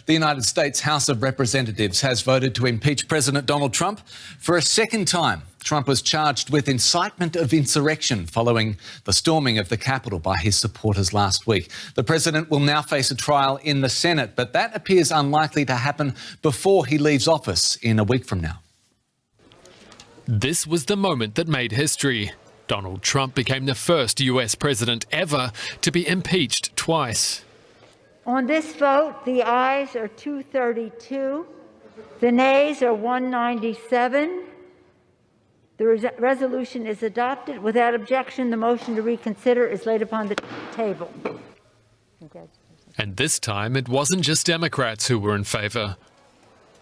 The United States House of Representatives has voted to impeach President Donald Trump for a second time. Trump was charged with incitement of insurrection following the storming of the Capitol by his supporters last week. The president will now face a trial in the Senate, but that appears unlikely to happen before he leaves office in a week from now. This was the moment that made history. Donald Trump became the first US president ever to be impeached twice. On this vote, the ayes are 232, the nays are 197. The resolution is adopted. Without objection, the motion to reconsider is laid upon the table. And this time, it wasn't just Democrats who were in favor.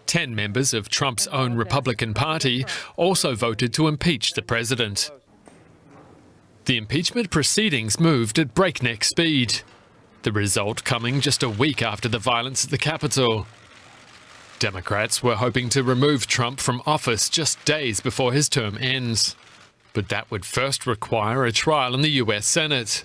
10 members of Trump's own Republican Party also voted to impeach the president. The impeachment proceedings moved at breakneck speed, the result coming just a week after the violence at the Capitol. Democrats were hoping to remove Trump from office just days before his term ends. But that would first require a trial in the US Senate.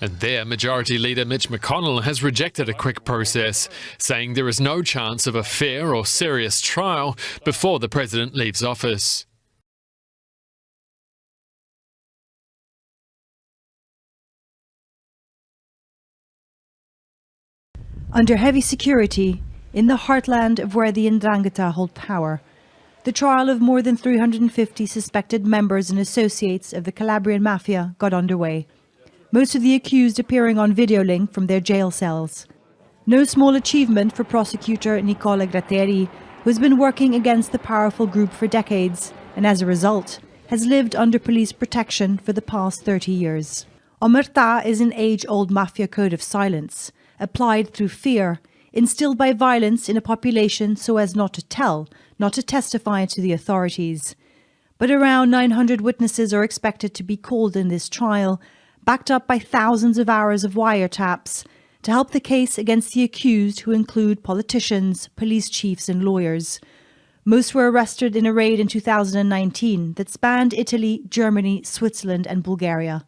And there, Majority Leader Mitch McConnell has rejected a quick process, saying there is no chance of a fair or serious trial before the president leaves office. Under heavy security, in the heartland of where the Ndrangheta hold power, the trial of more than 350 suspected members and associates of the Calabrian Mafia got underway, most of the accused appearing on video link from their jail cells. No small achievement for prosecutor Nicola Gratteri, who has been working against the powerful group for decades and as a result has lived under police protection for the past 30 years. Omerta is an age-old mafia code of silence, applied through fear, instilled by violence in a population so as not to tell, not to testify to the authorities. But around 900 witnesses are expected to be called in this trial, backed up by thousands of hours of wiretaps, to help the case against the accused, who include politicians, police chiefs and lawyers. Most were arrested in a raid in 2019 that spanned Italy, Germany, Switzerland and Bulgaria.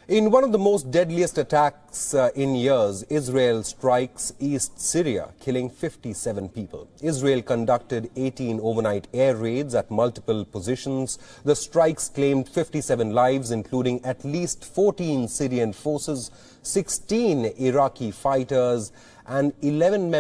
In one of the most deadliest attacks in years, Israel strikes East Syria, killing 57 people. Israel conducted 18 overnight air raids at multiple positions. The strikes claimed 57 lives, including at least 14 Syrian forces, 16 Iraqi fighters, and 11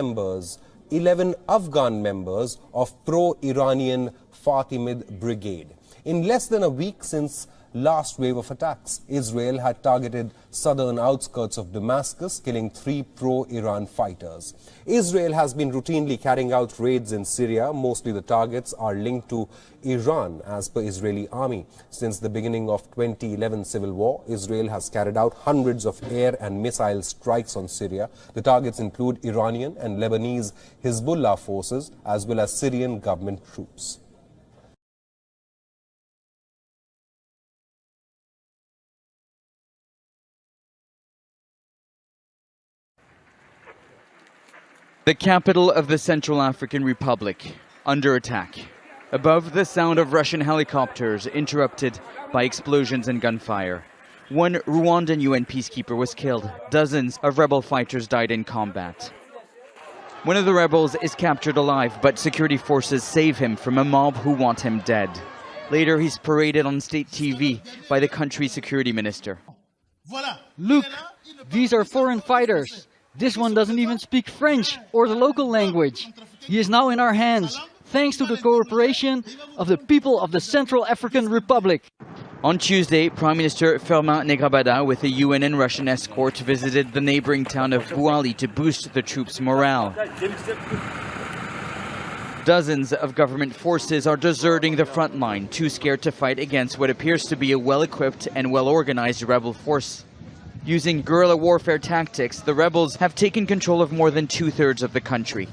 Afghan members of pro-Iranian Fatimid Brigade. In less than a week since last wave of attacks, Israel had targeted southern outskirts of Damascus, killing 3 pro-Iran fighters. Israel has been routinely carrying out raids in Syria. Mostly the targets are linked to Iran, as per Israeli army. Since the beginning of 2011 civil war, Israel has carried out hundreds of air and missile strikes on Syria. The targets include Iranian and Lebanese Hezbollah forces, as well as Syrian government troops. The capital of the Central African Republic, under attack. Above, the sound of Russian helicopters interrupted by explosions and gunfire. One Rwandan UN peacekeeper was killed. Dozens of rebel fighters died in combat. One of the rebels is captured alive, but security forces save him from a mob who want him dead. Later, he's paraded on state TV by the country's security minister. Look, these are foreign fighters. This one doesn't even speak French or the local language. He is now in our hands, thanks to the cooperation of the people of the Central African Republic. On Tuesday, Prime Minister Firmin Negrabada, with a UN and Russian escort, visited the neighboring town of Bouali to boost the troops' morale. Dozens of government forces are deserting the front line, too scared to fight against what appears to be a well-equipped and well-organized rebel force. Using guerrilla warfare tactics, the rebels have taken control of more than 2/3 of the country.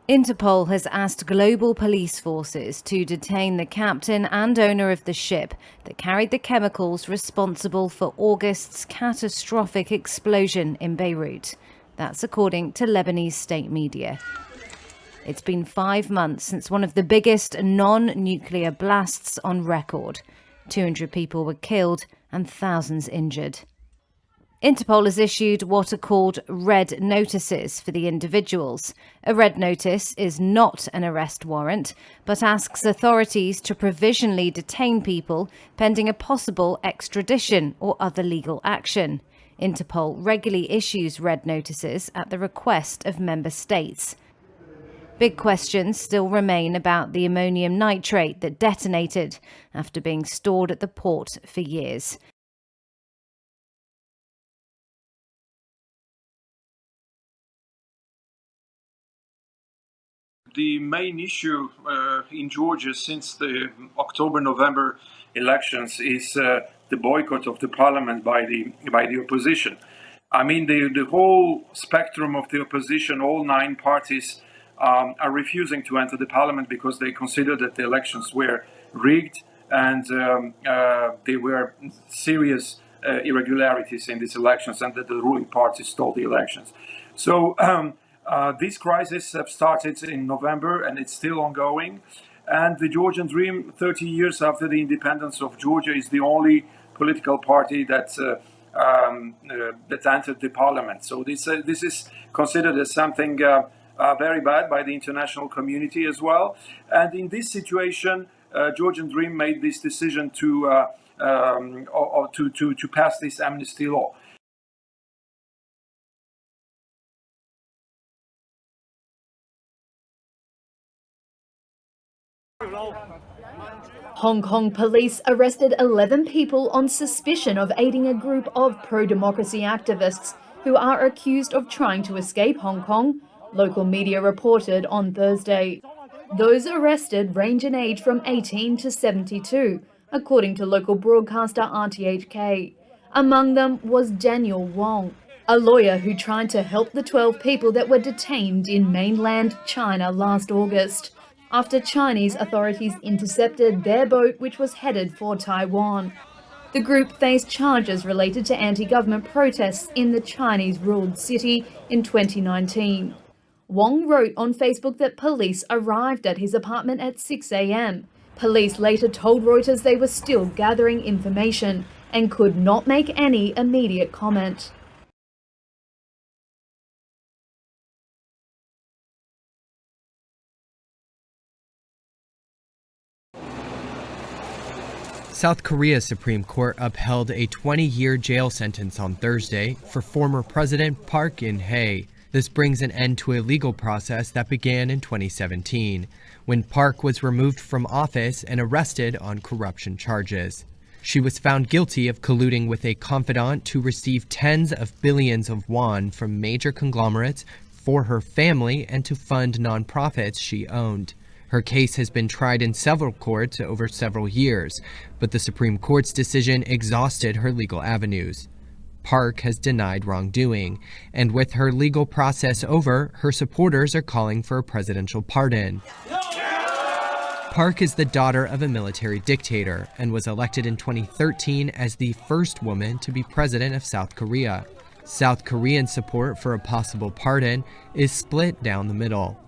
Interpol has asked global police forces to detain the captain and owner of the ship that carried the chemicals responsible for August's catastrophic explosion in Beirut. That's according to Lebanese state media. It's been 5 months since one of the biggest non-nuclear blasts on record. 200 people were killed and thousands injured. Interpol has issued what are called red notices for the individuals. A red notice is not an arrest warrant, but asks authorities to provisionally detain people pending a possible extradition or other legal action. Interpol regularly issues red notices at the request of member states. Big questions still remain about the ammonium nitrate that detonated after being stored at the port for years. The main issue in Georgia since the October-November elections is the boycott of the parliament by the opposition. I mean, the whole spectrum of the opposition, all 9 parties, are refusing to enter the parliament because they consider that the elections were rigged and there were serious irregularities in these elections and that the ruling party stole the elections. So this crisis have started in November and it's still ongoing. And the Georgian Dream, 30 years after the independence of Georgia, is the only political party that entered the parliament. So this is considered as something very bad by the international community as well. And in this situation, Georgian Dream made this decision to pass this amnesty law. Hong Kong police arrested 11 people on suspicion of aiding a group of pro-democracy activists who are accused of trying to escape Hong Kong, local media reported on Thursday. Those arrested range in age from 18 to 72, according to local broadcaster RTHK. Among them was Daniel Wong, a lawyer who tried to help the 12 people that were detained in mainland China last August, after Chinese authorities intercepted their boat which was headed for Taiwan. The group faced charges related to anti-government protests in the Chinese-ruled city in 2019. Wong wrote on Facebook that police arrived at his apartment at 6 a.m. Police later told Reuters they were still gathering information and could not make any immediate comment. South Korea's Supreme Court upheld a 20-year jail sentence on Thursday for former President Park Geun-hye. This brings an end to a legal process that began in 2017, when Park was removed from office and arrested on corruption charges. She was found guilty of colluding with a confidant to receive tens of billions of won from major conglomerates for her family and to fund nonprofits she owned. Her case has been tried in several courts over several years, but the Supreme Court's decision exhausted her legal avenues. Park has denied wrongdoing, and with her legal process over, her supporters are calling for a presidential pardon. Park is the daughter of a military dictator and was elected in 2013 as the first woman to be president of South Korea. South Korean support for a possible pardon is split down the middle.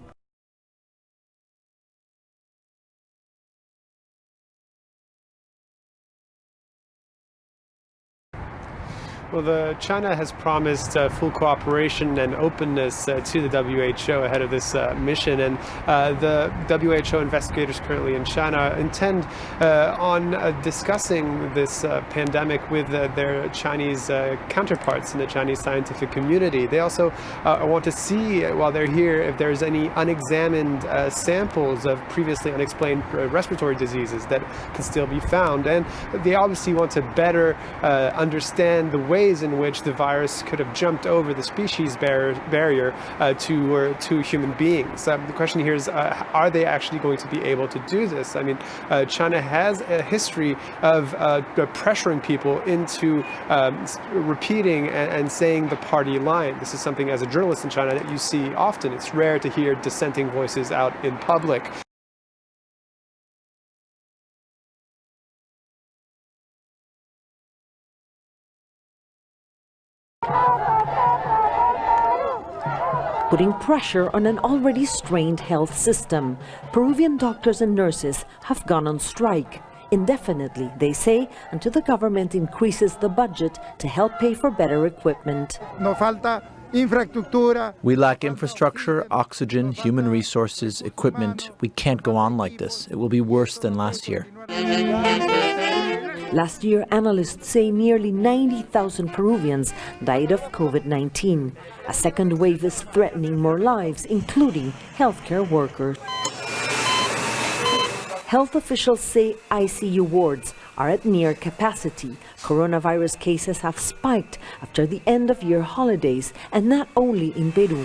Well, China has promised full cooperation and openness to the WHO ahead of this mission, and the WHO investigators currently in China intend on discussing this pandemic with their Chinese counterparts in the Chinese scientific community. They also want to see, while they're here, if there's any unexamined samples of previously unexplained respiratory diseases that can still be found, and they obviously want to better understand the ways in which the virus could have jumped over the species barrier to human beings. The question here is, are they actually going to be able to do this? I mean, China has a history of pressuring people into repeating and saying the party line. This is something, as a journalist in China, that you see often. It's rare to hear dissenting voices out in public. putting pressure on an already strained health system. Peruvian doctors and nurses have gone on strike. Indefinitely, they say, until the government increases the budget to help pay for better equipment. We lack infrastructure, oxygen, human resources, equipment. We can't go on like this. It will be worse than last year. Last year, analysts say nearly 90,000 Peruvians died of COVID-19. A second wave is threatening more lives, including healthcare workers. Health officials say ICU wards are at near capacity. Coronavirus cases have spiked after the end-of-year holidays, and not only in Peru.